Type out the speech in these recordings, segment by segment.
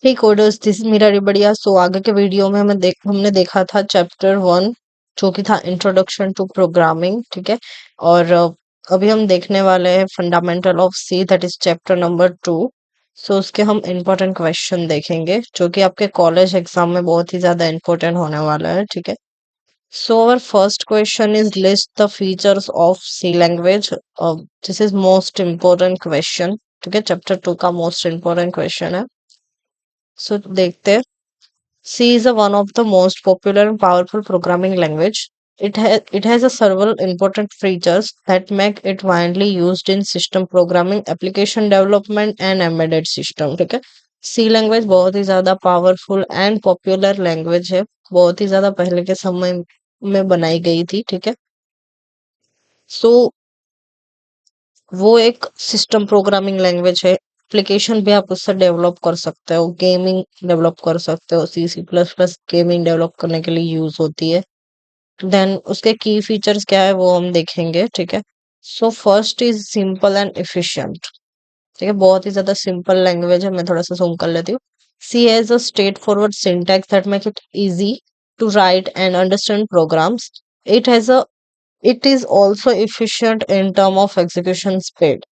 Hey coders, this is Meera बढ़िया। So आगे के वीडियो में हमने देखा था चैप्टर 1 जो कि था इंट्रोडक्शन टू प्रोग्रामिंग। ठीक है। और अभी हम देखने वाले हैं fundamental of C, that is chapter number 2। So उसके हम इम्पोर्टेंट क्वेश्चन देखेंगे जो कि आपके कॉलेज एग्जाम में बहुत ही ज्यादा इम्पोर्टेंट होने वाला है। ठीक है। So our first question is list the features of C language. This is most important question. ठीक है, चैप्टर 2 का मोस्ट इम्पोर्टेंट क्वेश्चन है। सो देखते हैं। C is one of the most popular and powerful programming language. It has a several important features that make it widely used in system programming, application development and embedded system. ठीक है। C language बहुत ही ज्यादा powerful and popular language है। बहुत ही ज्यादा पहले के समय में बनाई गई थी। ठीक है। सो वो एक सिस्टम प्रोग्रामिंग लैंग्वेज है। एप्लीकेशन भी आप उससे डेवलप कर सकते हो, गेमिंग डेवलप कर सकते हो। C++ गेमिंग डेवलप करने के लिए यूज होती है। देन उसके की फीचर्स क्या है वो हम देखेंगे। ठीक है। So first is simple and efficient. ठीक है, बहुत ही ज्यादा सिंपल लैंग्वेज है। मैं थोड़ा सा जूम कर लेती हूँ। C has a straightforward syntax that make it easy to write and understand programs. It has a it is also efficient in term of execution speed।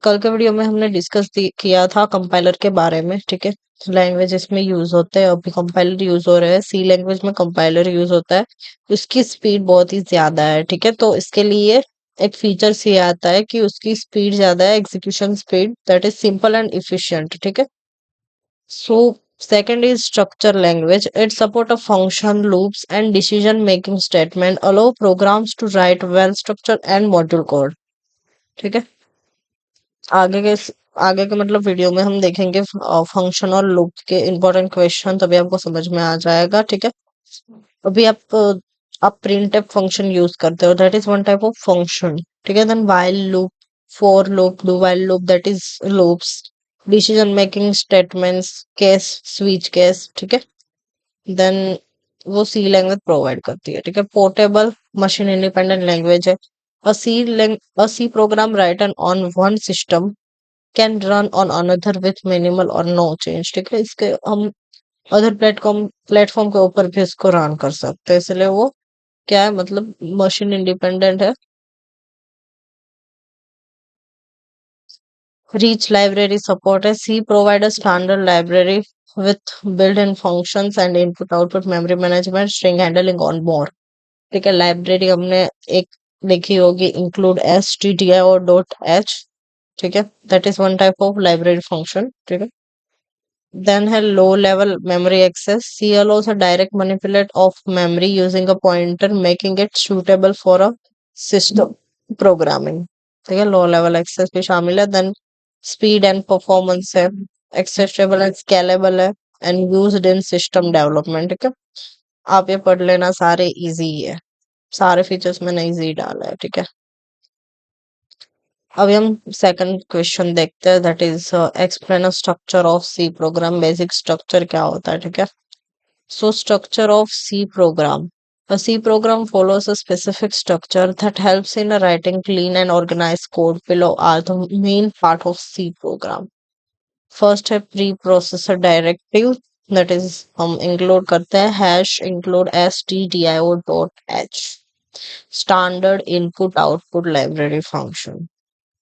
कल के वीडियो में हमने डिस्कस किया था कंपाइलर के बारे में। ठीक है। लैंग्वेज इसमें यूज होते हैं, अभी कंपाइलर यूज हो रहे हैं। सी लैंग्वेज में कंपाइलर यूज होता है। उसकी स्पीड बहुत ही ज्यादा है। ठीक है, तो इसके लिए एक फीचर ये आता है कि उसकी स्पीड ज्यादा है, execution speed, that is simple and efficient. ठीक है। सो second is structure language. It support a function, loops, and decision making statement. Allow programs to write well structured and module code. ठीक है। आगे के आगे के मतलब वीडियो में हम देखेंगे फंक्शन और लूप के इंपॉर्टेंट क्वेश्चन, तभी आपको समझ में आ जाएगा। ठीक है। अभी आप printf फंक्शन यूज करते हो, that is one type of function. ठीक है। Then while loop, for loop, do while loop, that is loops. Decision making statements, case, switch case. ठीक है। देन वो सी लैंग्वेज प्रोवाइड करती है। ठीक है। पोर्टेबल मशीन इंडिपेंडेंट लैंग्वेज है। A C program written on one system can run on another with minimal or no change। ठीक है, इसके हम अदर प्लेटफॉर्म के ऊपर भी इसको रन कर सकते हैं, इसलिए वो क्या है, मतलब मशीन इंडिपेंडेंट है। Rich library support है। C provide a standard library with built-in functions and input-output memory management, string handling on more। ठीक है। लाइब्रेरी हमने एक देखी होगी, इंक्लूड stdio.h। ठीक है, that is one type of library function. ठीक है। Then have low level memory access. C allows a direct manipulate of memory using a pointer, making it suitable for a system programming। ठीक है, low level access भी शामिल है। Then speed and performance है, accessible and scalable है, and used in system development. ठीक है, आप ये पढ़ लेना, सारे इजी है। सारे फीचर्स मैंने इजी डाला है। ठीक है। अभी हम सेकंड क्वेश्चन देखते हैं, that is explain a structure of C program. Basic structure क्या होता है। ठीक है। So structure of C program, a C program follows a specific structure that helps in writing clean and organized code। Below are the main part of C program। First है preprocessor directive, that is हम include करते हैं hash include stdio.h, standard input output library function।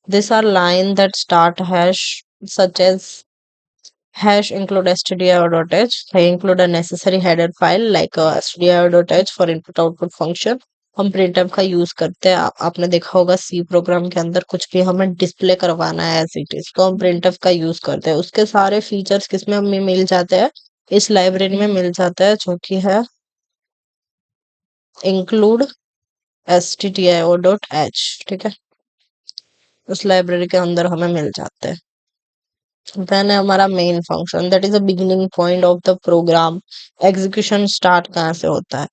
These are line that start hash, such as hash include stdio.h. They include a necessary header file like stdio.h for input output function। हम printf का use करते हैं। आपने देखा होगा C program के अंदर कुछ भी हमें डिस्प्ले करवाना है एज इट इज, तो हम printf का यूज करते हैं। उसके सारे फीचर्स किसमें हमें मिल जाते हैं, इस लाइब्रेरी में मिल जाता है, जो कि है include stdio.h। ठीक है, उस लाइब्रेरी के अंदर हमें मिल जाते हैं। देन है हमारा main function, that is the beginning point of the program. Execution start कहाँ से होता है,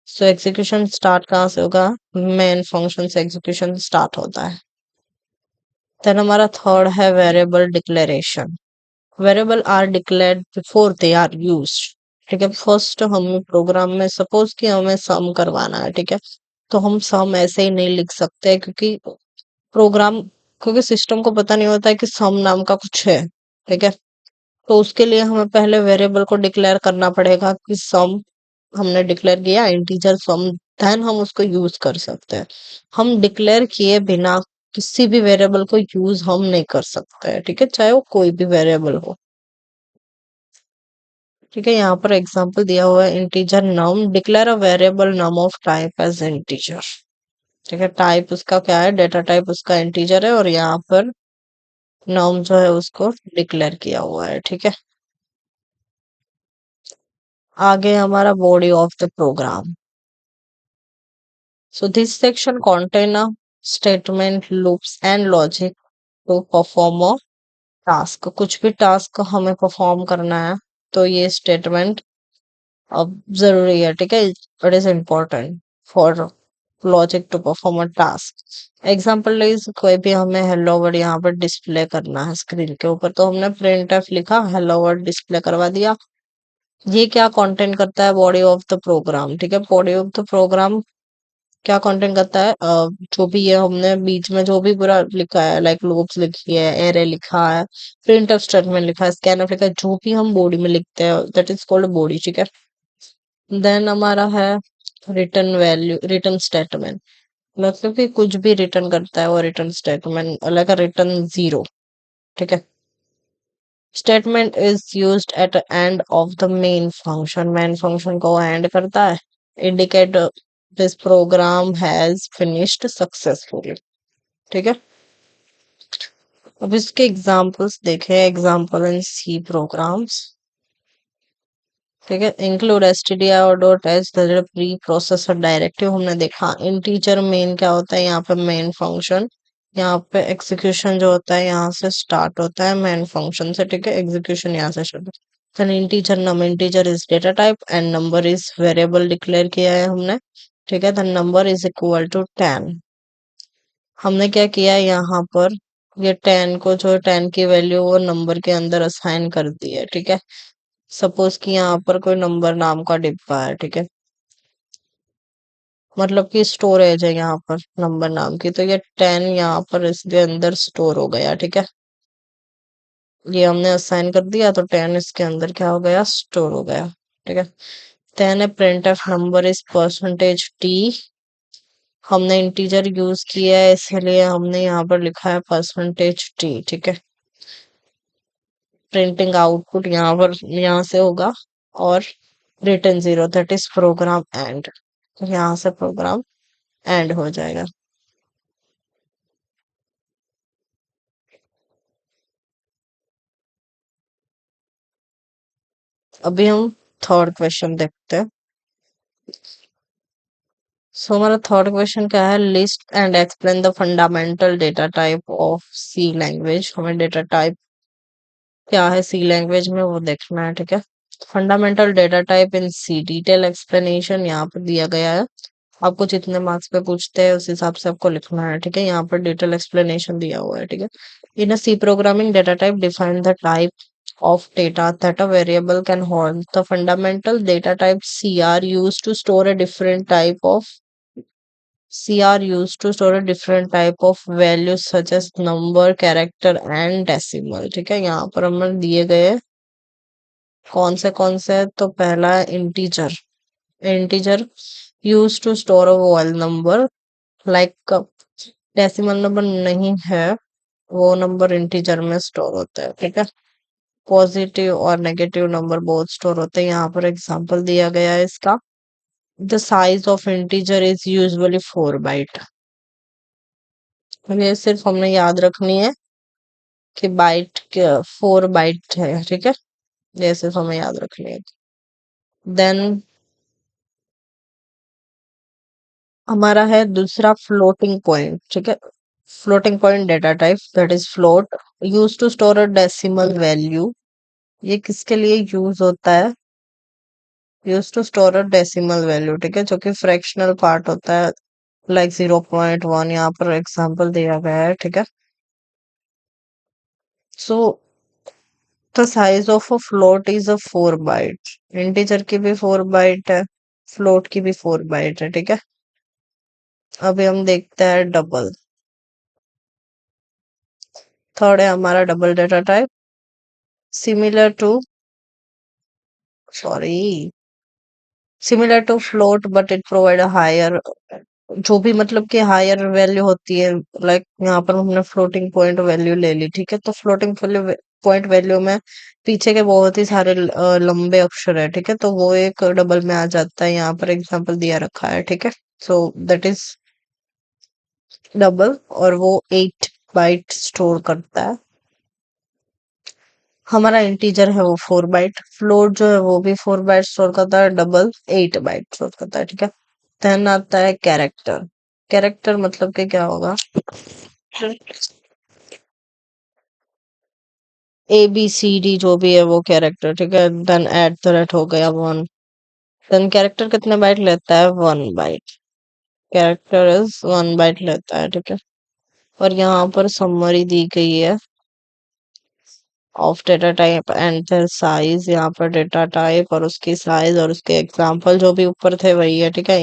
सो एग्जीक्यूशन स्टार्ट कहाँ से होगा, मेन फंक्शन से एग्जीक्यूशन स्टार्ट होता है। देन हमारा थर्ड है variable declaration. Variable are declared before they are used. ठीक है, फर्स्ट हमें प्रोग्राम में सपोज कि हमें सम करवाना है। ठीक है, तो हम सम ऐसे ही नहीं लिख सकते, प्रोग्राम क्योंकि सिस्टम को पता नहीं होता है कि सम नाम का कुछ है। ठीक है, तो उसके लिए हमें पहले वेरिएबल को डिक्लेयर करना पड़ेगा कि सम हमने डिक्लेयर किया इंटीजर सम, देन हम उसको यूज कर सकते हैं। हम डिक्लेयर किए बिना किसी भी वेरिएबल को यूज हम नहीं कर सकते हैं, ठीक है, चाहे वो कोई भी वेरिएबल हो। ठीक है, यहाँ पर एग्जांपल दिया हुआ है integer num, declare a variable num of type as integer. ठीक है, टाइप उसका क्या है, डेटा टाइप उसका इंटीजर है, और यहाँ पर नम जो है उसको डिक्लेयर किया हुआ है। ठीक है, आगे हमारा body of the program. So this section contain a statement, loops and logic to perform a task। कुछ भी टास्क हमें परफॉर्म करना है तो ये स्टेटमेंट अब जरूरी है। ठीक है, it is important for logic to perform a task. Example is कोई भी हमें हेलो वर्ड यहाँ पर डिस्प्ले करना है स्क्रीन के ऊपर, तो हमने प्रिंट एफ लिखा, हेलो वर्ड डिस्प्ले करवा दिया। ये क्या कंटेंट करता है, बॉडी ऑफ द प्रोग्राम। ठीक है, बॉडी ऑफ द प्रोग्राम क्या कंटेंट करता है, जो भी ये हमने बीच में जो भी पूरा लिखा है, लाइक लूप्स लिखी है, एरे लिखा है, प्रिंट ऑफ स्टेटमेंट लिखा है, स्कैनफ लिखा है, जो भी हम बॉडी में लिखते हैं दैट इज कॉल्ड बॉडी। ठीक है, देन हमारा है रिटर्न वैल्यू, रिटर्न स्टेटमेंट, मतलब कि कुछ भी रिटर्न करता है वो रिटर्न स्टेटमेंट, अलग रिटर्न जीरो। ठीक है, statement is used at end of the main function, main function को एंड करता है, indicate this program has finished successfully. ठीक है, अब इसके एग्जांपल्स देखें, एग्जांपल इन सी प्रोग्राम्स। ठीक है, include stdio dot H preprocessor directive हमने देखा। इंटीजर मेन क्या होता है, यहाँ पे मेन फंक्शन, यहाँ पे एग्जीक्यूशन जो होता है यहाँ से स्टार्ट होता है मेन फंक्शन से। ठीक है, एग्जीक्यूशन यहाँ से शुरू। then integer num, integer is data type and number is variable declare किया है हमने। ठीक है, then number is equal to 10। हमने क्या किया है यहाँ पर, ये 10 को, जो 10 की वैल्यू वो नंबर के अंदर असाइन कर दी है। ठीक है, सपोज कि यहाँ पर कोई नंबर नाम का डिब्बा है। ठीक है, मतलब कि स्टोरेज है यहाँ पर नंबर नाम की, तो ये 10 यहाँ पर इसके अंदर स्टोर हो गया। ठीक है, ये हमने असाइन कर दिया तो 10 इसके अंदर क्या हो गया, स्टोर हो गया। ठीक है, 10 है, print F number is percentage T. हमने इंटीजर यूज किया है इसलिए हमने यहाँ पर लिखा है परसेंटेज टी। ठीक है, प्रिंटिंग आउटपुट यहाँ पर यहाँ से होगा, और return zero, that is program end. यहाँ से प्रोग्राम एंड हो जाएगा। अभी हम थर्ड क्वेश्चन देखते हैं। सो हमारा थर्ड क्वेश्चन क्या है, list and explain the fundamental data type of C language. हमें डेटा टाइप क्या है सी लैंग्वेज में वो देखना है। ठीक है, fundamental data type in C, detail explanation यहाँ पर दिया गया है। आपको जितने मार्क्स पे पूछते हैं उस हिसाब से आपको लिखना है। ठीक है, यहाँ पर डिटेल एक्सप्लेनेशन दिया हुआ है। ठीक है, in a C programming data type define the type of data that a variable can hold. The fundamental data types C are used to store a different type of values such as number, character and decimal। ठीक है, यहाँ पर हमें दिए गए कौन से हैं? तो पहला है integer. Integer use to store a whole number, like decimal number नहीं है, वो नंबर इंटीजर में स्टोर होता है। ठीक है, पॉजिटिव और नेगेटिव नंबर बोथ स्टोर होते हैं। यहाँ पर एग्जांपल दिया गया है इसका, the size of integer is usually 4 byte. ये सिर्फ हमने याद रखनी है कि बाइट 4 बाइट है। ठीक है, ये सिर्फ हमें याद रखनी है। देन हमारा है दूसरा फ्लोटिंग पॉइंट। ठीक है, floating point data type that is float, use to store a decimal value. ये किसके लिए यूज होता है, use to store a decimal value. ठीक है, जो कि फ्रैक्शनल पार्ट होता है, लाइक 0.1 यहाँ पर एग्जांपल दिया गया है। ठीक है, so the size of a float is a 4 byte. Integer की भी 4 बाइट है, फ्लोट की भी 4 बाइट है। ठीक है, अभी हम देखते हैं डबल। थर्ड है हमारा double data type. Similar to, sorry, similar to float but it provide a higher, जो भी मतलब कि हायर वैल्यू होती है। लाइक यहाँ पर हमने फ्लोटिंग पॉइंट वैल्यू ले ली, ठीक है। तो फ्लोटिंग पॉइंट वैल्यू में पीछे के बहुत ही सारे लंबे अक्षर है, ठीक है। तो वो एक डबल में आ जाता है, यहाँ पर एग्जांपल दिया रखा है, ठीक है। सो दैट इज डबल, और वो 8 बाइट स्टोर करता है। हमारा इंटीजर है वो 4 बाइट, फ्लोट जो है वो भी 4 बाइट स्टोर करता है, डबल 8 बाइट स्टोर करता है, ठीक है। देन आता है कैरेक्टर। कैरेक्टर मतलब कि क्या होगा, ए बी सी डी जो भी है वो कैरेक्टर, ठीक है। देन एट द रेट हो गया 1। देन कैरेक्टर कितने बाइट लेता है, 1 बाइट। कैरेक्टर इज 1 बाइट लेता है, ठीक है। और यहाँ पर समरी दी गई है of data type and their size. यहाँ पर डेटा टाइप और उसकी साइज और उसके एग्जांपल जो भी ऊपर थे वही है, ठीक है।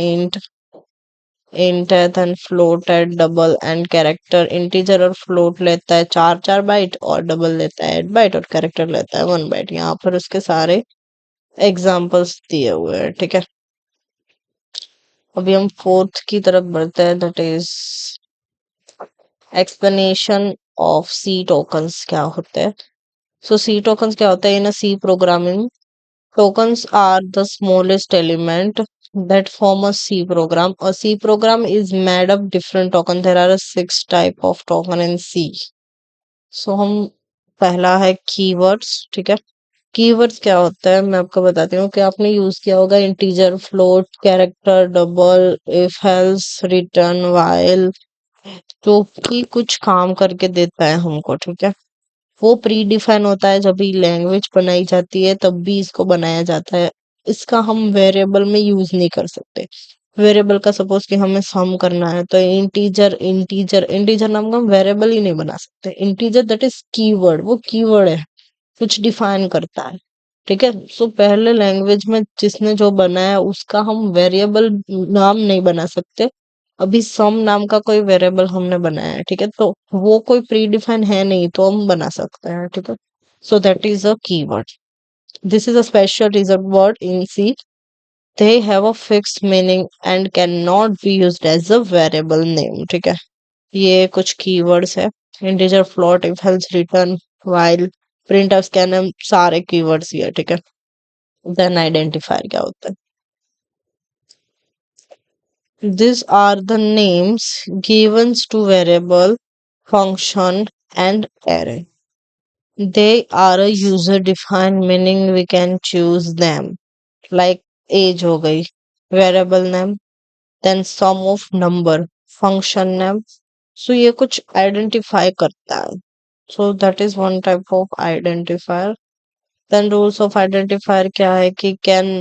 इंट है, देन फ्लोट है, डबल एंड कैरेक्टर। इंटीजर और फ्लोट लेता है 4 4 बाइट, और डबल लेता है 8 बाइट, और कैरेक्टर लेता है 1 बाइट। यहाँ पर उसके सारे एग्जाम्पल्स दिए हुए हैं, ठीक है। अभी हम फोर्थ की तरफ बढ़ते हैं, that is explanation of C tokens क्या होते हैं। सो सी टोकन्स क्या होता है in C programming. Tokens are the smallest element that form a C program. A C program is made of different tokens. There are 6 type of token in C. So हम पहला है keywords, ठीक है। keywords क्या होता है मैं आपको बताती हूँ कि आपने यूज किया होगा integer, float, character, double, if, else, return, while, जो कि कुछ काम करके देता है हमको, ठीक है। वो प्री डिफाइन होता है, जब भी लैंग्वेज बनाई जाती है तब भी इसको बनाया जाता है। इसका हम वेरिएबल में यूज नहीं कर सकते। वेरिएबल का सपोज कि हमें सम करना है तो इंटीजर इंटीजर इंटीजर नाम का हम वेरिएबल ही नहीं बना सकते। इंटीजर दैट इज कीवर्ड, वो कीवर्ड है, कुछ डिफाइन करता है, ठीक है। सो पहले लैंग्वेज में जिसने जो बनाया उसका हम वेरिएबल नाम नहीं बना सकते। अभी सम नाम का कोई वेरिएबल हमने बनाया है, ठीक है। तो वो कोई प्री डिफाइन है नहीं, तो हम बना सकते हैं, ठीक है। So that is a keyword. This is a special reserve word in C. They have a fixed meaning and can not be used as a variable name, ठीक है। ये कुछ कीवर्ड्स है। Integer, float, if, else, return, while, print, scan, सारे keywords ये, ठीक है। Then identifier क्या होता है। These are the names given to variable, function, and array. They are a user defined, meaning we can choose them. Like age हो गई, variable name, then sum of number, function name. So ये कुछ identify करता है. So that is one type of identifier. Then rules of identifier क्या है कि can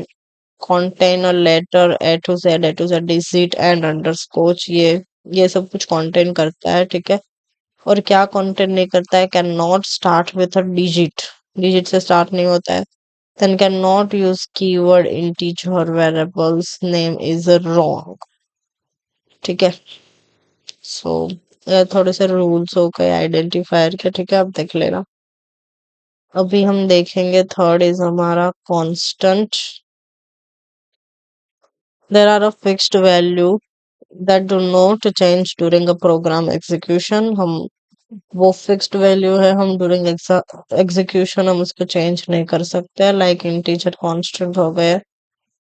contain a letter, A to Z digit and underscore, ये सब कुछ contain करता है, ठीक है। और क्या contain नहीं करता है, can not start with a digit, digit से स्टार्ट नहीं होता है। Then can not use keyword integer variables name is wrong, ठीक है। सो थोड़े से रूल्स हो गए आइडेंटिफायर के, ठीक है। आप देख लेना। अभी हम देखेंगे थर्ड इज हमारा constant. There are a fixed value that do not change during a program execution. हम वो फिक्स्ड वैल्यू है, हम ड्यूरिंग एग्जीक्यूशन हम उसको चेंज नहीं कर सकते। लाइक इंटीजर कांस्टेंट हो गए,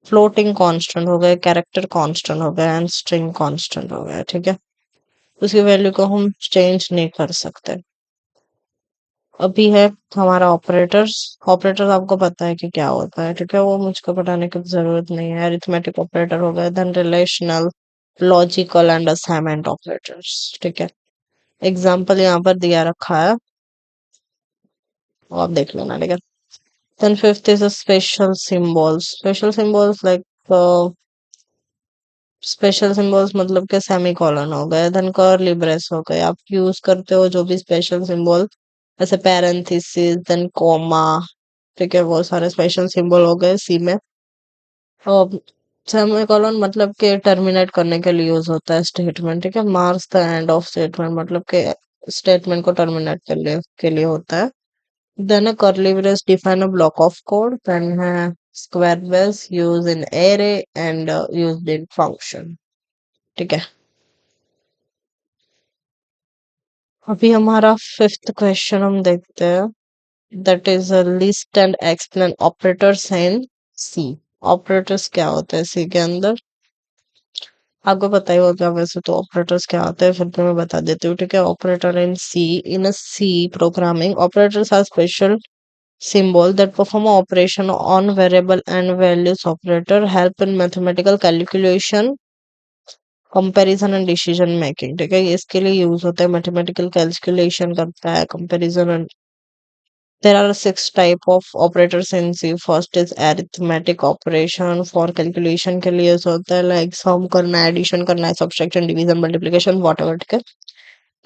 फ्लोटिंग कांस्टेंट हो गए, कैरेक्टर कांस्टेंट हो गए, एंड स्ट्रिंग कांस्टेंट हो गया, ठीक है। उसकी वैल्यू को हम चेंज नहीं कर सकते। अभी है हमारा ऑपरेटर्स। ऑपरेटर्स आपको पता है कि क्या होता है, ठीक है। वो मुझको बताने की जरूरत नहीं है। अरिथमेटिक ऑपरेटर हो गए, then relational, logical and assignment operators, ठीक है। एग्जाम्पल यहाँ पर दिया रखा है, वो आप देख लेना, ठीक है। Then fifth is special symbols. Special symbols like special symbols मतलब के सेमी कॉलन हो गए, देन कर्ली ब्रेस हो गए। आप यूज करते हो जो भी स्पेशल सिंबल, जैसे पैरेंथेसिस, देन कॉमा, ठीक है। वो सारे स्पेशल सिंबल हो गए सी में। सेमीकोलन मतलब के टर्मिनेट करने के लिए यूज होता है स्टेटमेंट, ठीक है। Marks the end of statement मतलब के स्टेटमेंट को टर्मिनेट के लिए होता है। Then a curly brace define a block of code. Then square brace used in array and used in function. ठीक है, अभी हमारा फिफ्थ क्वेश्चन हम देखते हैं, that is a list and explain operators in C. Operators क्या होते हैं सी के अंदर, आपको पता ही होगा वैसे तो ऑपरेटर्स क्या होते हैं, फिर भी मैं बता देती हूँ। ठीक है, operator in a C programming operators are special symbol that perform a operation on variable and values operator help in mathematical calculation comparison and decision making. ठीक है, ये इसके लिए यूज होता है, मैथमेटिकल कैलकुलेशन करता है, comparison and there are six type of operators in C. First is arithmetic operation, for calculation के लिए यूज होता है, लाइक सम करना है, एडिशन करना है, सब्सट्रैक्शन, डिवीजन, मल्टीप्लिकेशन, व्हाटएवर। ठीक है,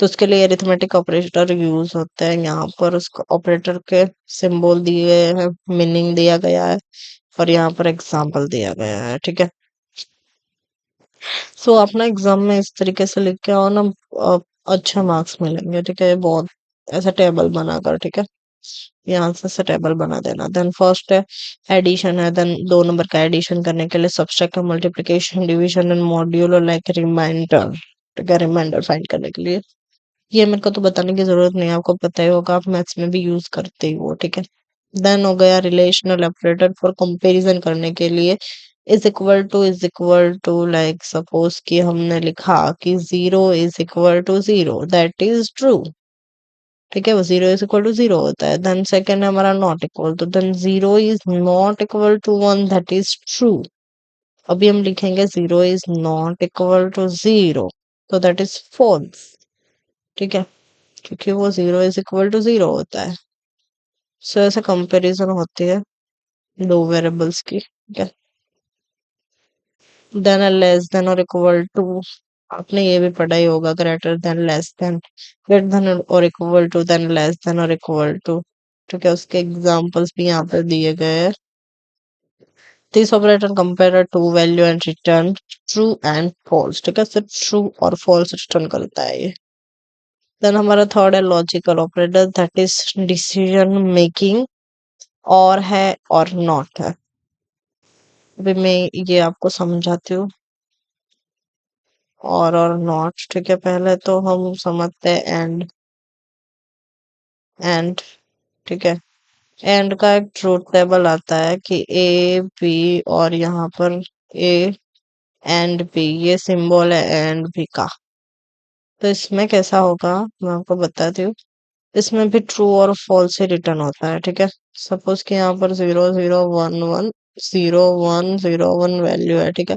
तो उसके लिए अरिथमेटिक ऑपरेटर यूज होते हैं। यहाँ पर उस ऑपरेटर के सिंबल दिए गए हैं, मीनिंग दिया गया है और यहाँ पर एग्जाम्पल दिया गया है। ठीक है, सो आप ना एग्जाम में इस तरीके से लिख के आओ ना, अ, अच्छा मार्क्स मिलेंगे। ठीक है, बहुत ऐसा टेबल बनाकर। ठीक है, यहाँ से ऐसा टेबल बना देना। देन फर्स्ट है एडिशन है, देन 2 नंबर का एडिशन करने के लिए subtract, multiplication, division and module like reminder. ठीक है, रिमाइंडर फाइंड करने के लिए ये मेरे को तो बताने की जरूरत नहीं है, आपको पता ही होगा, आप मैथ्स में भी यूज करते ही हो। ठीक है, देन हो गया रिलेशनल ऑपरेटर फॉर कंपैरिजन करने के लिए, is equal to like suppose कि हमने लिखा कि 0 is equal to 0, that is true. ठीक है, वो 0 इज इक्वल टू 0 होता है। देन सेकेंड है हमारा नॉट इक्वल, तो then 0 is not equal to 1, that is true. अभी हम लिखेंगे 0 इज नॉट इक्वल टू 0, तो दैट इज फॉल्स। ठीक है, क्योंकि वो 0 इज इक्वल टू 0 होता है। सो ऐसे कंपैरिजन होती है दो वेरिएबल्स की। ठीक है, देन लेस देन और इक्वल टू, आपने ये भी पढ़ा ही होगा, greater than, less than, greater than और equal to, then less than और इक्वल टू। ठीक है, उसके एग्जांपल्स भी यहाँ पर दिए गए हैं। This operator compare two value and return true and false. ठीक है, सिर्फ ट्रू और फॉल्स रिटर्न करता है ये। देन हमारा थर्ड है logical operator, that is decision making, और है और नॉट है। अभी मैं ये आपको समझाती हूँ, और नॉट। ठीक है, पहले तो हम समझते हैं एंड। ठीक है, एंड का एक ट्रूथ टेबल आता है कि ए बी, और यहाँ पर ए एंड बी, ये सिंबल है एंड बी का। तो इसमें कैसा होगा मैं आपको बताती हूँ, इसमें भी ट्रू और फॉल्स ही रिटर्न होता है। ठीक है, सपोज कि यहाँ पर 0 0 1 1, 0 1 0 1 वैल्यू है। ठीक है,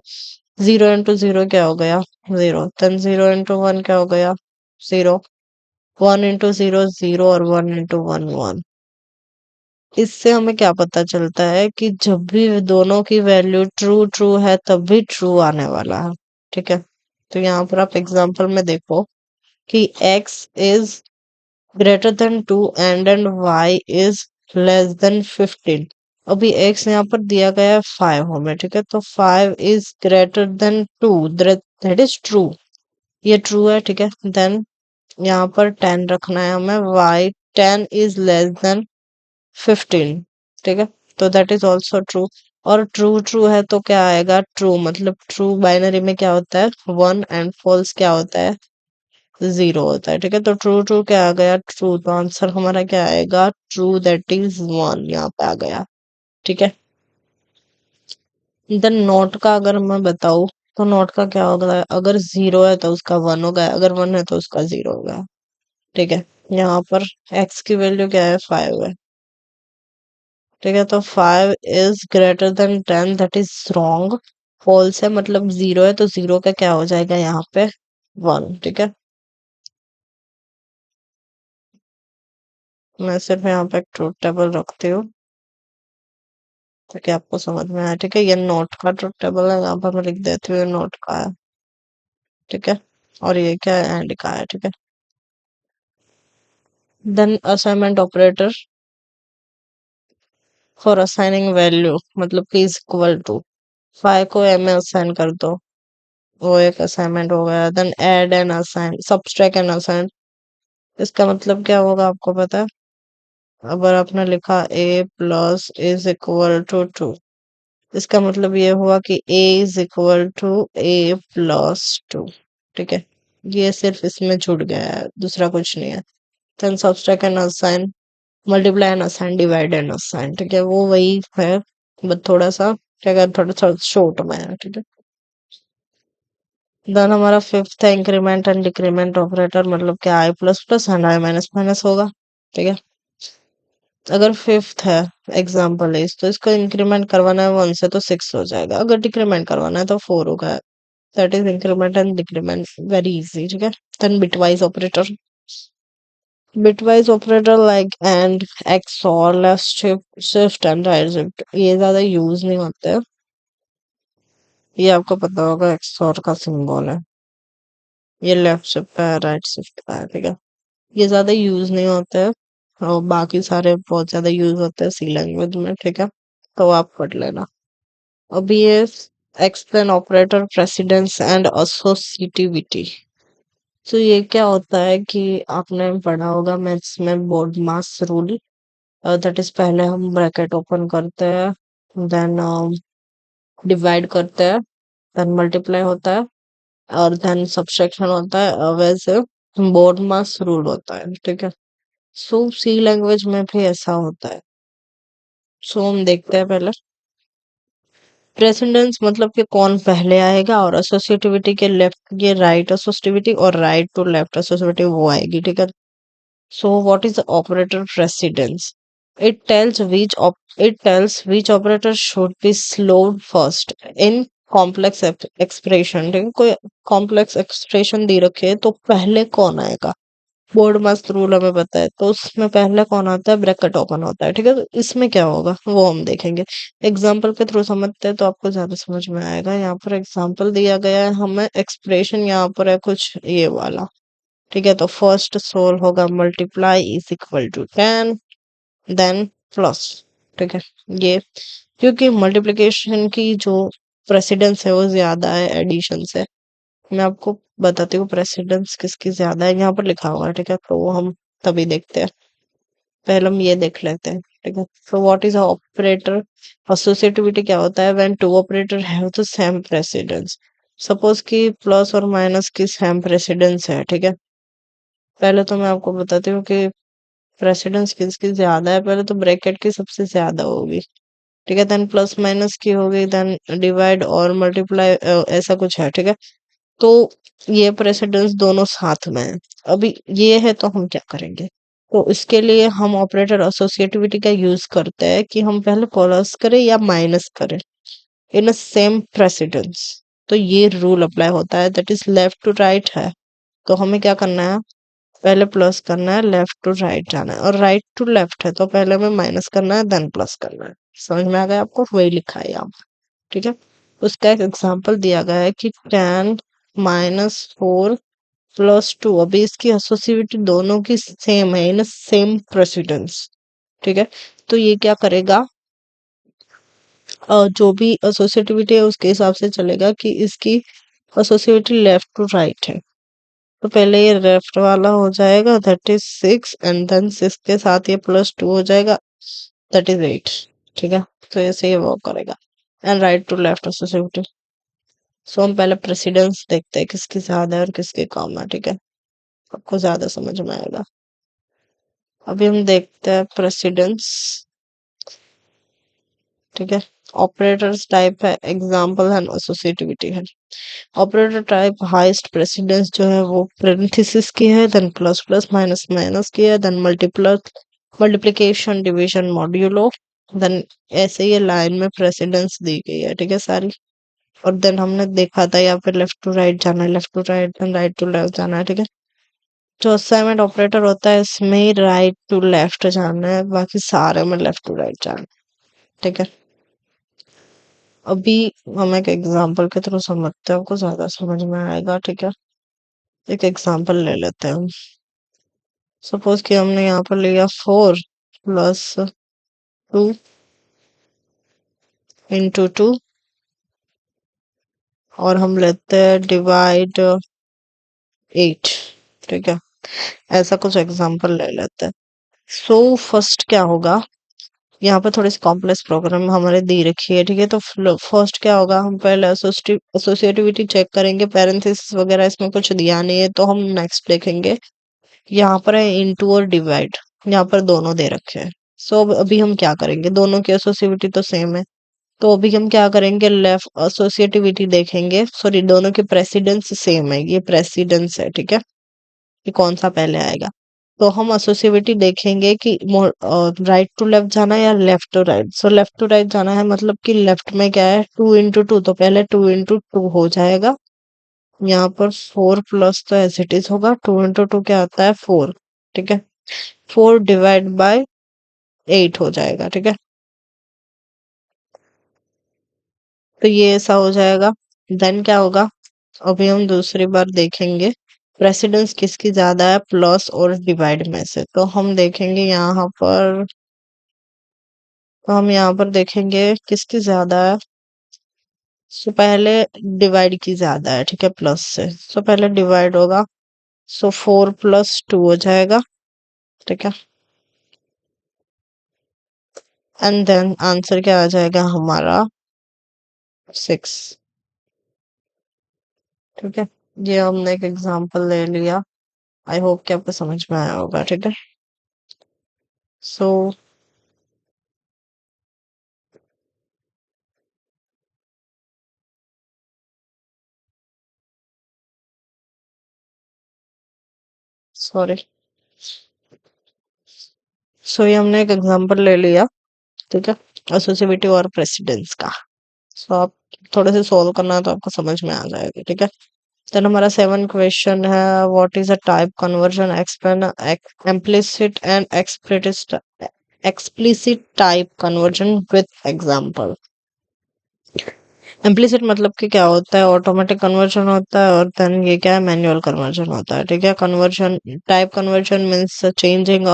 0 इंटू 0 क्या हो गया, 0। देन 0 इंटू 1 क्या हो गया, 0। 1 इंटू 0 0, और 1 इंटू 1 1। इससे हमें क्या पता चलता है कि जब भी दोनों की वैल्यू ट्रू ट्रू है तब भी ट्रू आने वाला है। ठीक है, तो यहाँ पर आप एग्जांपल में देखो कि x is greater then 2 and y is less than 15। अभी x यहाँ पर दिया गया है 5 हमें। ठीक है, तो 5 is greater then 2, that is true, ये ट्रू है। ठीक है, देन यहाँ पर 10 रखना है हमें, y 10 इज लेस देन 15। ठीक है, तो दैट इज ऑल्सो ट्रू। और ट्रू ट्रू है तो क्या आएगा, ट्रू मतलब ट्रू बाइनरी में क्या होता है 1, एंड फॉल्स क्या होता है 0 होता है। ठीक है, तो ट्रू ट्रू क्या आ गया, ट्रू, तो आंसर हमारा क्या आएगा, ट्रू, दैट इज 1 यहाँ पे आ गया। ठीक है, देन नोट का अगर मैं बताऊं, तो नोट का क्या होगा, अगर 0 है तो उसका 1 होगा, अगर 1 है तो उसका 0 होगा। ठीक है, यहाँ पर x की वैल्यू क्या है, 5 है। ठीक है, तो 5 is greater than 10, that is wrong, false है, मतलब 0 है, तो 0 का क्या हो जाएगा यहाँ पे 1। ठीक है, मैं सिर्फ यहाँ पे एक ट्रूथ टेबल रखती हूँ ताकि आपको समझ में आए। ठीक है, ये नोट का ट्रूथ टेबल है, यहाँ पर मैं लिख देती हूँ ये नोट का है। ठीक है, और ये क्या है, एंड का है। ठीक है, then assignment operator for assigning value, मतलब कि इज इक्वल टू 5 को m में असाइन कर दो, वो एक असाइनमेंट हो गया। Then add and assign, subtract and assign, इसका मतलब क्या होगा आपको पता है, अगर आपने लिखा a plus is equal to 2, इसका मतलब ये हुआ कि a is equal to a plus 2। ठीक है, ये सिर्फ इसमें छूट गया है, दूसरा कुछ नहीं है। Then subtract and assign, multiply and assign, divide and assign. ठीक है, वो वही है, बट थोड़ा सा क्या कहते, थोड़ा सा शॉर्ट में है। ठीक है, देन हमारा फिफ्थ है इंक्रीमेंट एंड डिक्रीमेंट ऑपरेटर, मतलब क्या I plus plus and I minus minus होगा। ठीक है, अगर फिफ्थ है एग्जाम्पल इस, तो इसको इंक्रीमेंट करवाना है 1 से तो 6 हो जाएगा, अगर डिक्रीमेंट करवाना है तो 4 होगा। That is increment and decrement, very easy. ठीक है, then bitwise operator, bitwise operator like and, XOR, left shift, shift and right shift, ये ज्यादा यूज नहीं होते हैं। ये आपको पता होगा, एक्स और का सिंबल है, ये लेफ्ट शिफ्ट है, राइट शिफ्ट है। ठीक है, ये ज्यादा यूज नहीं होते हैं, और बाकी सारे बहुत ज्यादा यूज होते हैं सी लैंग्वेज में। ठीक है, तो आप पढ़ लेना। अभी ये explain operator precedence and associativity. तो ये क्या होता है कि आपने पढ़ा होगा मैथ्स में board mass rule. That is, पहले हम ब्रैकेट ओपन करते हैं, देन डिवाइड करते हैं, देन मल्टीप्लाई होता है, और देन सब्सट्रैक्शन होता है। वैसे बोर्ड मास रूल होता है। ठीक है, सो सी लैंग्वेज में भी ऐसा होता है। सो हम देखते हैं पहले प्रेसिडेंस, मतलब कि कौन पहले आएगा, और एसोसिएटिविटी के लेफ्ट, ये राइट एसोसिएटिविटी और राइट टू लेफ्ट एसोसिएटिविटी वो आएगी। ठीक है, so what is the operator precedence? It tells it tells which operator should be slowed first in complex expression। ठीक है, कोई कॉम्प्लेक्स एक्सप्रेशन दे रखे है तो पहले कौन आएगा, बोर्ड मास रूल हमें पता है, तो उसमें पहले कौन आता है, ब्रैकेट ओपन होता है। ठीक है, तो इसमें क्या होगा वो हम देखेंगे, एग्जाम्पल के थ्रू समझते हैं तो आपको ज्यादा समझ में आएगा। यहाँ पर एग्जाम्पल दिया गया है हमें, एक्सप्रेशन यहाँ पर है कुछ ये वाला। ठीक है, तो फर्स्ट सोल होगा multiply is equal to 10, then plus. ठीक है, ये क्योंकि मल्टीप्लिकेशन की जो प्रेसिडेंस है वो ज्यादा है एडिशन से। मैं आपको बताती हूँ प्रेसिडेंस किसकी ज्यादा है, यहाँ पर लिखा हुआ है। ठीक है, तो वो हम तभी देखते हैं, पहले हम ये देख लेते हैं। ठीक है, तो व्हाट इज ऑपरेटर एसोसिएटिविटी, क्या होता है, when two operator have the same precedence. Suppose कि प्लस और माइनस की सेम प्रेसिडेंस है। ठीक है, पहले तो मैं आपको बताती हूँ कि प्रेसिडेंस किसकी ज्यादा है, पहले तो ब्रैकेट की सबसे ज्यादा होगी। ठीक है, देन प्लस माइनस की होगी, देन डिवाइड और मल्टीप्लाई, ऐसा कुछ है। ठीक है, तो ये प्रेसिडेंस दोनों साथ में है। अभी ये है तो हम क्या करेंगे, तो इसके लिए हम ऑपरेटर एसोसिएटिविटी का यूज करते हैं कि हम पहले प्लस करें या माइनस करें इन अ सेम प्रेसिडेंस। तो ये रूल अप्लाई होता है, that is left to right है। तो हमें क्या करना है, पहले प्लस करना है, लेफ्ट टू राइट जाना है, और राइट टू लेफ्ट है तो पहले हमें माइनस करना है, देन प्लस करना है। समझ में आ गया आपको, वही लिखा है यहाँ पर। ठीक है, उसका एक एग्जांपल दिया गया है कि 10 - 4 + 2, अभी इसकी एसोसिएटिविटी दोनों की सेम है इन सेम प्रेसिडेंस। ठीक है, तो ये क्या करेगा, जो भी एसोसिएटिविटी है उसके हिसाब से चलेगा कि इसकी एसोसिएटिविटी लेफ्ट टू राइट है, तो पहले ये लेफ्ट वाला हो जाएगा, दैट इज 6, एंड देन 6 के साथ ये +2 हो जाएगा, दैट इज 8। ठीक है, तो ऐसे ये वर्क करेगा, and right to left associativity. सो हम पहले प्रेसिडेंस देखते हैं किसकी ज्यादा है और किसकी कम है। ठीक है, आपको ज्यादा समझ में आएगा। अभी हम देखते हैं प्रेसिडेंस। ठीक है, ऑपरेटर्स टाइप है, एग्जाम्पल है, एसोसिएटिविटी है। ऑपरेटर टाइप हाईएस्ट प्रेसिडेंस जो है वो पेरेंथेसिस की है, then plus plus minus minus की है, then multiplication division modulo, then ऐसे ये लाइन में प्रेसिडेंस दी गई है। ठीक है, सारी। और देन हमने देखा था यहाँ पे लेफ्ट टू राइट जाना है, left to right, then right to left जाना है। ठीक है, जो असाइनमेंट ऑपरेटर होता है इसमें ही राइट टू लेफ्ट जाना है, बाकी सारे में लेफ्ट टू राइट जाना है। ठीक है, अभी हम एक एग्जांपल के थ्रू समझते हैं, आपको ज्यादा समझ में आएगा। ठीक है, एक एग्जांपल ले लेते हैं हम। सपोज कि हमने यहाँ पर लिया 4 + 2 × 2, और हम लेते हैं डिवाइड 8। ठीक है, ऐसा कुछ एग्जांपल ले लेते हैं। सो फर्स्ट क्या होगा, यहाँ पर थोड़ी सी कॉम्प्लेक्स प्रोग्राम हमारे दी रखी है, ठीक है। तो फर्स्ट क्या होगा, हम पहले एसोसिएटिविटी चेक करेंगे, पैरेंथेसिस वगैरह इसमें कुछ दिया नहीं है तो हम नेक्स्ट देखेंगे। यहाँ पर है इनटू और डिवाइड, यहाँ पर दोनों दे रखे हैं। सो अभी हम क्या करेंगे, दोनों की एसोसिएटिविटी तो सेम है, तो अभी हम क्या करेंगे, लेफ्ट एसोसिएटिविटी देखेंगे, सॉरी दोनों के प्रेसिडेंस सेम है, ये प्रेसिडेंस है, ठीक है, कि कौन सा पहले आएगा। तो हम एसोसिएटिविटी देखेंगे कि राइट टू लेफ्ट जाना है या left to right. So left to right जाना है, मतलब कि लेफ्ट में क्या है, 2 into 2, तो पहले 2 into 2 हो जाएगा। यहाँ पर 4 प्लस तो एज इट इज होगा, 2 into 2 क्या आता है, 4, ठीक है। 4 डिवाइड बाय 8 हो जाएगा, ठीक है। तो ये ऐसा हो जाएगा। देन क्या होगा, अभी हम दूसरी बार देखेंगे प्रेसिडेंस किसकी ज्यादा है, प्लस और डिवाइड में से। तो हम देखेंगे यहाँ पर, तो हम यहाँ पर देखेंगे किसकी ज्यादा है। सो पहले डिवाइड की ज्यादा है, ठीक है, प्लस से। सो पहले डिवाइड होगा, सो 4 + 2 हो जाएगा, ठीक है। एंड देन आंसर क्या आ जाएगा हमारा, 6, ठीक है। ये हमने एक एग्जांपल ले लिया, आई होप कि आपको समझ में आया होगा, ठीक है। सो सॉरी, सो ये हमने एक एग्जांपल ले लिया, ठीक है, एसोसिएटिविटी और प्रेसिडेंस का। सो आप थोड़े से सोल्व करना है तो आपको समझ में आ जाएगा, ठीक है। देन हमारा 7 क्वेश्चन है, what is a type conversion, explain implicit and explicit type conversion with example. Implicit मतलब कि क्या होता है, ऑटोमेटिक कन्वर्जन होता है, और देन ये क्या है, मैनुअल कन्वर्जन होता है, ठीक है। Conversion, type conversion means changing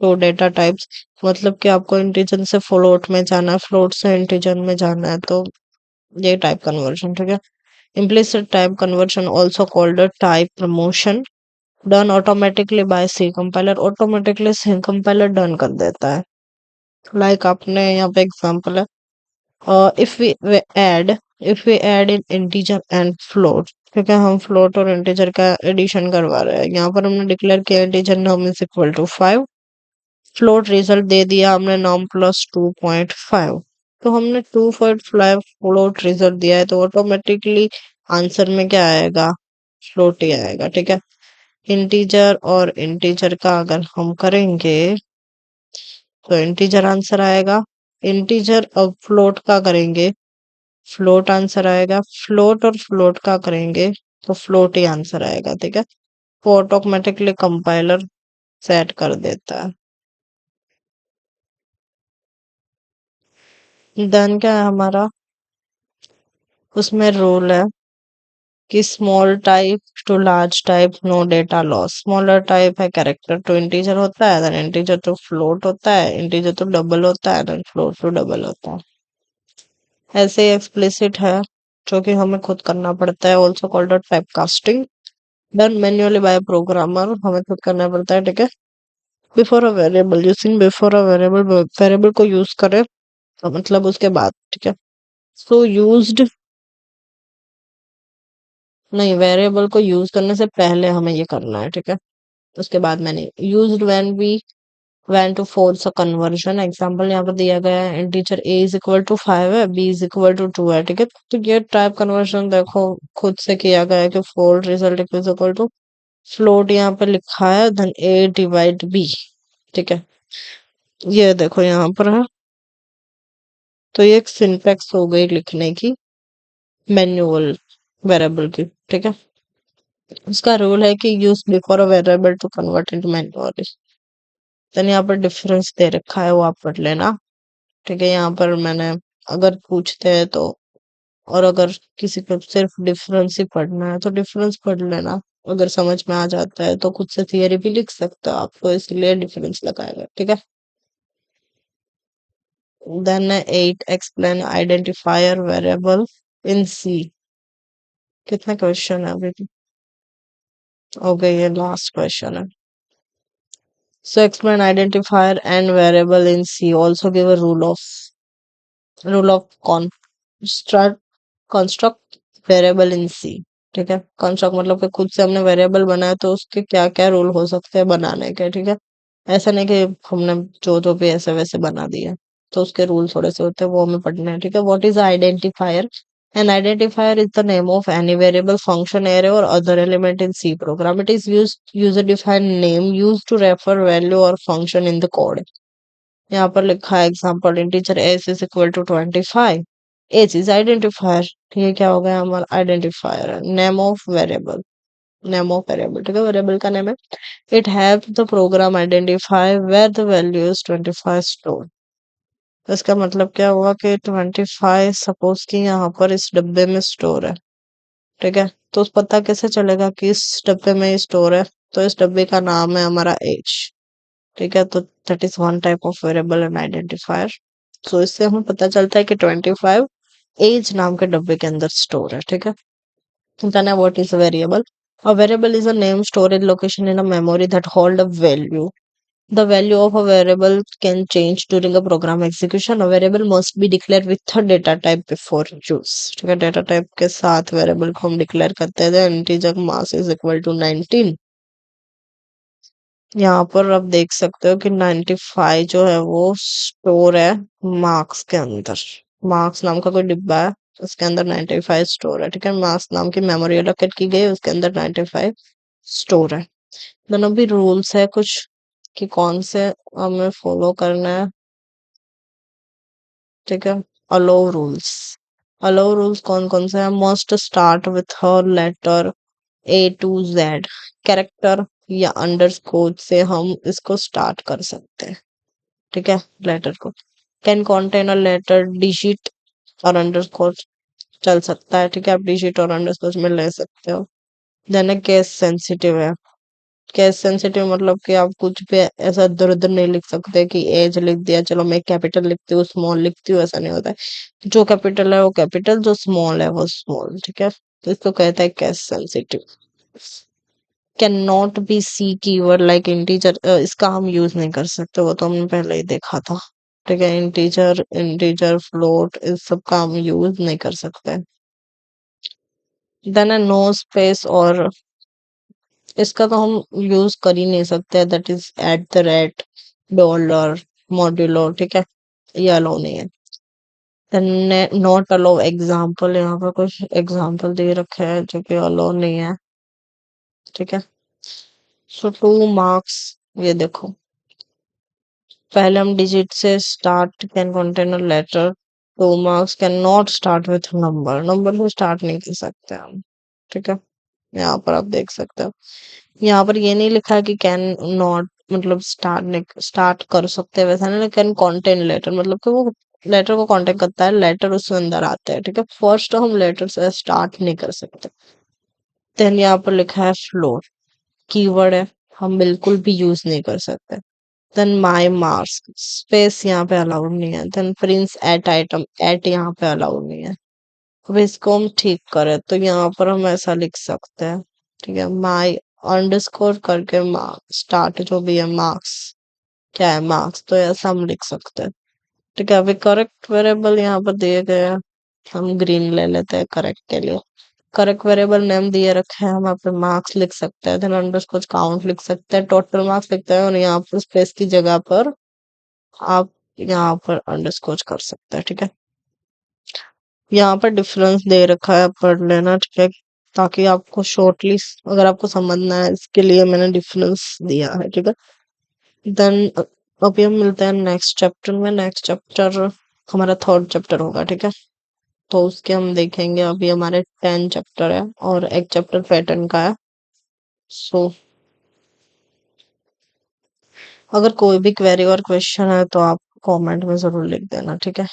to data types, मतलब कि आपको इंटीजर से फ्लोट में जाना है, फ्लोट से इंटीजर में जाना है, तो ये टाइप कन्वर्जन, ठीक है। Implicit type conversion also called type promotion, done automatically by C compiler, automatically C compiler done कर देता है। लाइक आपने यहाँ पे एग्जांपल है, if we add, if we add in integer and float, क्योंकि हम फ्लोट और इंटीजर का एडिशन करवा रहे हैं। यहाँ पर हमने डिक्लेयर किया integer num is equal to 5, float result दे दिया हमने नम प्लस 2.5, तो हमने 2.5 फ्लोट रिजल्ट दिया है, तो ऑटोमेटिकली आंसर में क्या आएगा, फ्लोट ही आएगा, ठीक है। इंटीजर और इंटीजर का अगर हम करेंगे तो इंटीजर आंसर आएगा, इंटीजर और फ्लोट का करेंगे, फ्लोट आंसर आएगा, फ्लोट और फ्लोट का करेंगे तो फ्लोट ही आंसर आएगा, ठीक है। वो ऑटोमेटिकली कंपाइलर सेट कर देता है। देन क्या है हमारा, उसमें रूल है कि small type to large type no data loss. Smaller type है कैरेक्टर टू इंटीजर होता है, देन इंटीजर टू फ्लोट होता है, इंटीजर टू डबल होता है, देन फ्लोट टू डबल होता है। ऐसे ही एक्सप्लिसिट है, जो कि हमें खुद करना पड़ता है, also called type casting, done manually by programmer, हमें खुद करना पड़ता है, ठीक है। Before a variable, using before a variable, variable को यूज करें तो मतलब उसके बाद, ठीक है। सो यूज्ड, नहीं, वेरिएबल को यूज करने से पहले हमें ये करना है, ठीक है, उसके बाद मैंने used when we when to force a conversion. Example यहाँ पर दिया गया है, integer a is equal to 5 है, b इज इक्वल टू 2 है, ठीक है। तो ये टाइप कन्वर्जन देखो खुद से किया गया है कि for result is equal to float, यहाँ पे लिखा है देन a/b, ठीक है। ये देखो यहाँ पर है, तो ये एक सिंटैक्स हो गई लिखने की मैनुअल वेरिएबल की, ठीक है। उसका रूल है कि use before a variable to convert into manually. Then यहाँ पर डिफरेंस दे रखा है, वो आप पढ़ लेना, ठीक है। यहाँ पर मैंने, अगर पूछते हैं तो, और अगर किसी को सिर्फ डिफरेंस ही पढ़ना है तो डिफरेंस पढ़ लेना, अगर समझ में आ जाता है तो खुद से थियरी भी लिख सकते हो आप, तो इसलिए डिफरेंस लगाएगा, ठीक है। Then 8, explain identifier variable in C. कितने क्वेश्चन है अभी? हो गई, ये लास्ट क्वेश्चन है। So explain identifier and variable in C. Also give a rule of construct construct variable in C. ठीक है, कंस्ट्रक्ट मतलब कि खुद से हमने वेरिएबल बनाया तो उसके क्या क्या रूल हो सकते हैं बनाने के। ठीक है, ऐसा नहीं कि हमने जो जो भी ऐसे वैसे बना दिया, तो उसके रूल थोड़े से होते हैं, वो हमें पढ़ने हैं। ठीक है, what is identifier? An identifier is the name of any variable, function, array, or other element in C program. It is used user-defined name used to refer value or function in the code. यहाँ पर लिखा है example integer S is equal to 25। S is identifier. ये क्या हो गया हमारा identifier है। Name of variable, name of variable. ठीक है, वेरिएबल का नेम है। It have the program identify where the value is 25 store. तो इसका मतलब क्या हुआ कि 25 सपोज कि यहाँ पर इस डब्बे में स्टोर है। ठीक है, तो उस पता कैसे चलेगा कि इस डब्बे में स्टोर है? तो इस डब्बे का नाम है हमारा एज। ठीक है, तो that is one type of variable and identifier. So इससे हमें पता चलता है कि 25 एज नाम के डब्बे के अंदर स्टोर है। ठीक है, then what is a variable? A variable is a name storage location in a memory that hold a value. The value of a variable can change during a program execution. A variable must be declared with a data type before use. ठीक है, data type के साथ variable को हम declare करते हैं। Integer mass is equal to 19। यहाँ पर आप देख सकते हो कि 95 जो है वो स्टोर है मार्क्स के अंदर। मार्क्स नाम का कोई डिब्बा है, उसके अंदर 95 स्टोर है। ठीक है, मार्क्स नाम की मेमोरी एलोकेट की गई, उसके अंदर 95 स्टोर है। दोनों भी रूल्स है कुछ कि कौन से हमें फॉलो करना है। ठीक है, अलो रूल्स। अलो रूल्स कौन कौन से हैं? मस्ट स्टार्ट विथ हर letter A to Z. Character या अंडरस्कोर से हम इसको स्टार्ट कर सकते हैं। ठीक है, लेटर को। Can contain a letter digit और अंडरस्कोर चल सकता है। ठीक है, आप डिजिट और अंडरस्कोर में ले सकते हो। देन केस सेंसिटिव है। केस सेंसिटिव मतलब कि आप कुछ भी ऐसा इधर उधर नहीं लिख सकते कि एज लिख दिया, चलो मैं कैपिटल लिखती हूँ स्मॉल लिखती हूँ, ऐसा नहीं होता है। जो कैपिटल है वो कैपिटल, जो स्मॉल है वो स्मॉल। ठीक है, तो इसको कहता है case sensitive. Can not be C keyword like integer, इसका हम यूज नहीं कर सकते, वो तो हमने पहले ही देखा था। ठीक है, इंटीजर इंटीजर फ्लोट इस सब का हम यूज नहीं कर सकते। देन है नो स्पेस, और इसका तो हम यूज कर ही नहीं सकते। That is at the rate, dollar, modulo. ठीक है, ये अलो नहीं है। देन नॉट अलो एग्जाम्पल, यहाँ पर कुछ एग्जाम्पल दे रखे हैं जो कि अलो नहीं है। ठीक है, सो 2 मार्क्स, ये देखो पहले हम डिजिट से start can contain a letter. 2 marks can not start with number, number से स्टार्ट नहीं कर सकते हम। ठीक है, यहाँ पर आप देख सकते हो। यहाँ पर ये नहीं लिखा है कि कैन नॉट मतलब स्टार्ट नहीं स्टार्ट कर सकते, वैसा नहीं। कैन कंटेन लेटर मतलब कि वो लेटर को कांटेक्ट करता है, लेटर उसके अंदर आते हैं। ठीक है, फर्स्ट हम लेटर से स्टार्ट नहीं कर सकते। देन यहाँ पर लिखा है फ्लोर, कीवर्ड है, हम बिल्कुल भी यूज नहीं कर सकते। देन माई मार्क्स, स्पेस यहाँ पे अलाउड नहीं है। Then prince at item, at यहाँ पे अलाउड नहीं है। अब इसको हम ठीक करें तो यहाँ पर हम ऐसा लिख सकते हैं। ठीक है, माई अंडरस्कोर करके मार्क्स, स्टार्ट जो भी है मार्क्स, क्या है मार्क्स, तो ऐसा हम लिख सकते हैं। ठीक है, अभी करेक्ट वेरिएबल यहाँ पर दिए गए हैं, हम ग्रीन ले लेते हैं करेक्ट के लिए। करेक्ट वेरिएबल नेम दिए रखे हैं, हम यहाँ पे मार्क्स लिख सकते हैं, देन अंडरस्कोर काउंट लिख सकते हैं, टोटल मार्क्स लिखते हैं, और यहाँ पर स्पेस की जगह पर आप यहाँ पर अंडरस्कोर कर सकते हैं। ठीक है, यहाँ पर डिफरेंस दे रखा है, पढ़ लेना। ठीक है, ताकि आपको शॉर्टली अगर आपको समझना है, इसके लिए मैंने डिफरेंस दिया है। ठीक है, देन अभी हम मिलते हैं नेक्स्ट चैप्टर में। नेक्स्ट चैप्टर हमारा थर्ड चैप्टर होगा। ठीक है, तो उसके हम देखेंगे। अभी हमारे 10 चैप्टर है और एक चैप्टर पैटर्न का है। सो अगर कोई भी क्वेरी और क्वेश्चन है तो आप कमेंट में जरूर लिख देना। ठीक है,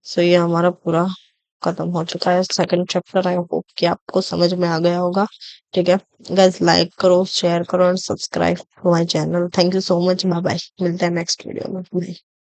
सो ये हमारा पूरा खत्म हो चुका है सेकंड चैप्टर। आई होप कि आपको समझ में आ गया होगा। ठीक है गाइस, लाइक करो, शेयर करो और subscribe to my channel. Thank you so much, bye bye, मिलते हैं नेक्स्ट वीडियो में। Bye.